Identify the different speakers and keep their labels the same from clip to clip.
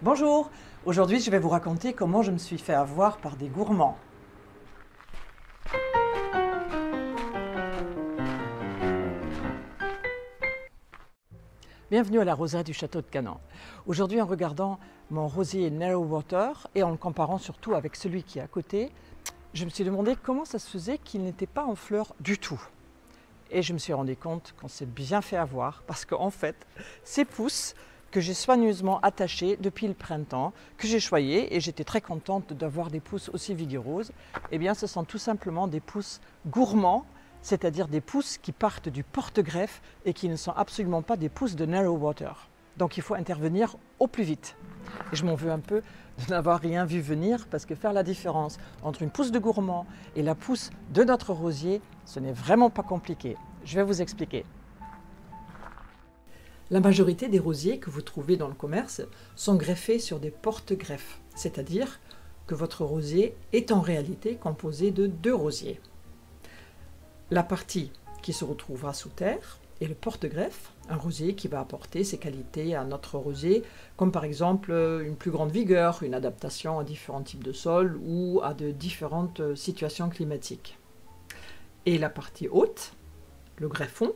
Speaker 1: Bonjour, aujourd'hui je vais vous raconter comment je me suis fait avoir par des gourmands. Bienvenue à la roseraie du château de Cannan. Aujourd'hui, en regardant mon rosier Narrow Water et en le comparant surtout avec celui qui est à côté, je me suis demandé comment ça se faisait qu'il n'était pas en fleurs du tout. Et je me suis rendu compte qu'on s'est bien fait avoir parce qu'en fait, ces pousses que j'ai soigneusement attachées depuis le printemps, que j'ai choyées, et j'étais très contente d'avoir des pousses aussi vigoureuses, eh bien ce sont tout simplement des pousses gourmands, c'est-à-dire des pousses qui partent du porte-greffe et qui ne sont absolument pas des pousses de Narrow Water. Donc il faut intervenir au plus vite. Et je m'en veux un peu de n'avoir rien vu venir parce que faire la différence entre une pousse de gourmand et la pousse de notre rosier, ce n'est vraiment pas compliqué. Je vais vous expliquer. La majorité des rosiers que vous trouvez dans le commerce sont greffés sur des porte-greffes, c'est-à-dire que votre rosier est en réalité composé de deux rosiers. La partie qui se retrouvera sous terre est le porte-greffe, un rosier qui va apporter ses qualités à notre rosier, comme par exemple une plus grande vigueur, une adaptation à différents types de sols ou à de différentes situations climatiques. Et la partie haute, le greffon,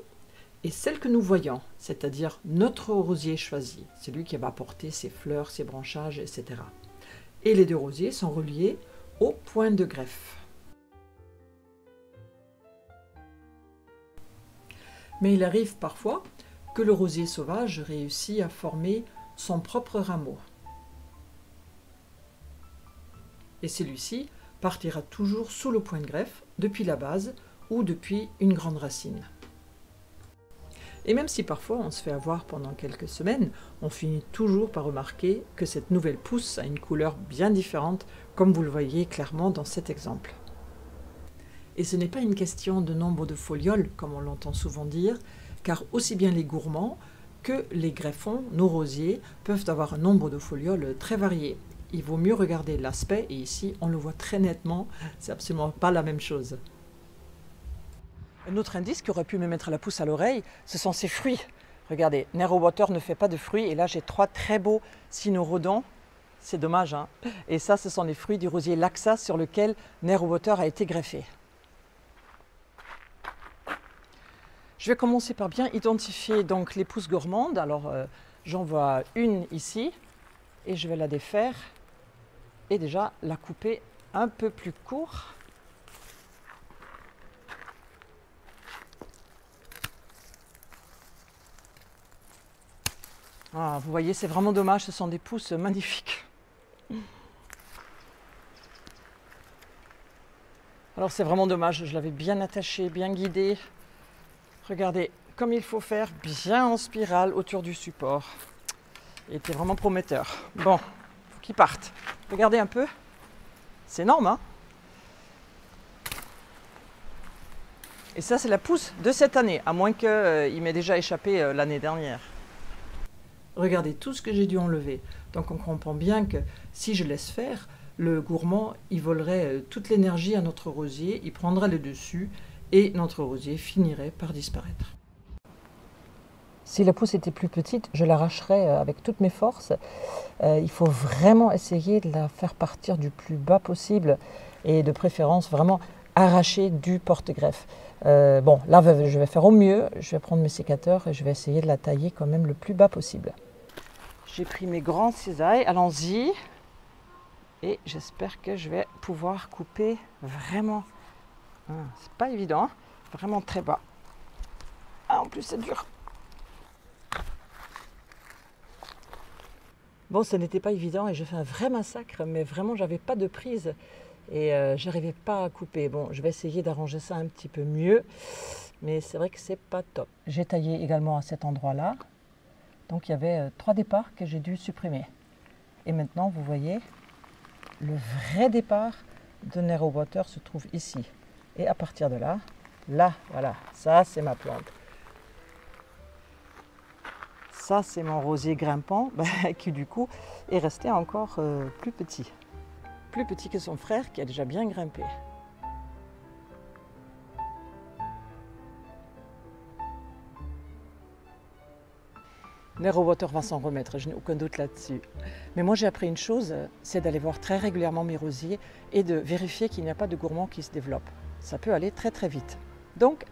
Speaker 1: est celle que nous voyons, c'est-à-dire notre rosier choisi, celui qui va apporter ses fleurs, ses branchages, etc. Et les deux rosiers sont reliés au point de greffe. Mais il arrive parfois que le rosier sauvage réussit à former son propre rameau. Et celui-ci partira toujours sous le point de greffe, depuis la base ou depuis une grande racine. Et même si parfois on se fait avoir pendant quelques semaines, on finit toujours par remarquer que cette nouvelle pousse a une couleur bien différente, comme vous le voyez clairement dans cet exemple. Et ce n'est pas une question de nombre de folioles, comme on l'entend souvent dire, car aussi bien les gourmands que les greffons, nos rosiers, peuvent avoir un nombre de folioles très varié. Il vaut mieux regarder l'aspect, et ici on le voit très nettement, c'est absolument pas la même chose. Un autre indice qui aurait pu me mettre la puce à l'oreille, ce sont ses fruits. Regardez, Narrow Water ne fait pas de fruits, et là j'ai trois très beaux cynorrhodons. C'est dommage, hein. Et ça, ce sont les fruits du rosier Laxa sur lequel Narrow Water a été greffé. Je vais commencer par bien identifier donc les pousses gourmandes. Alors j'en vois une ici et je vais la défaire et déjà la couper un peu plus court. Ah, vous voyez, c'est vraiment dommage, ce sont des pousses magnifiques. Alors c'est vraiment dommage, je l'avais bien attaché, bien guidé. Regardez, comme il faut faire, bien en spirale autour du support. Il était vraiment prometteur. Bon, il faut qu'il parte. Regardez un peu, c'est énorme, hein? Et ça, c'est la pousse de cette année, à moins qu'il m'ait déjà échappé l'année dernière. Regardez tout ce que j'ai dû enlever. Donc on comprend bien que si je laisse faire, le gourmand, il volerait toute l'énergie à notre rosier, il prendra le dessus et notre rosier finirait par disparaître. Si la pousse était plus petite, je l'arracherais avec toutes mes forces. Il faut vraiment essayer de la faire partir du plus bas possible et de préférence vraiment arracher du porte-greffe. Bon, là je vais faire au mieux, je vais prendre mes sécateurs et je vais essayer de la tailler quand même le plus bas possible. J'ai pris mes grands cisailles, allons-y. Et j'espère que je vais pouvoir couper vraiment. C'est pas évident, hein, vraiment très bas. Ah, en plus c'est dur. Bon, ce n'était pas évident et je fais un vrai massacre, mais vraiment j'avais pas de prise et j'arrivais pas à couper. Bon, je vais essayer d'arranger ça un petit peu mieux, mais c'est vrai que c'est pas top. J'ai taillé également à cet endroit-là, donc il y avait 3 départs que j'ai dû supprimer. Et maintenant, vous voyez, le vrai départ de Narrow Water se trouve ici. Et à partir de là, voilà, ça c'est ma plante. Ça, c'est mon rosier grimpant qui, du coup, est resté encore plus petit. Plus petit que son frère qui a déjà bien grimpé. Nero Water va s'en remettre, je n'ai aucun doute là-dessus. Mais moi j'ai appris une chose, c'est d'aller voir très régulièrement mes rosiers et de vérifier qu'il n'y a pas de gourmands qui se développent. Ça peut aller très très vite. Donc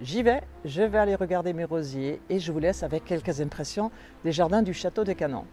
Speaker 1: j'y vais, je vais aller regarder mes rosiers et je vous laisse avec quelques impressions des jardins du château de Canons.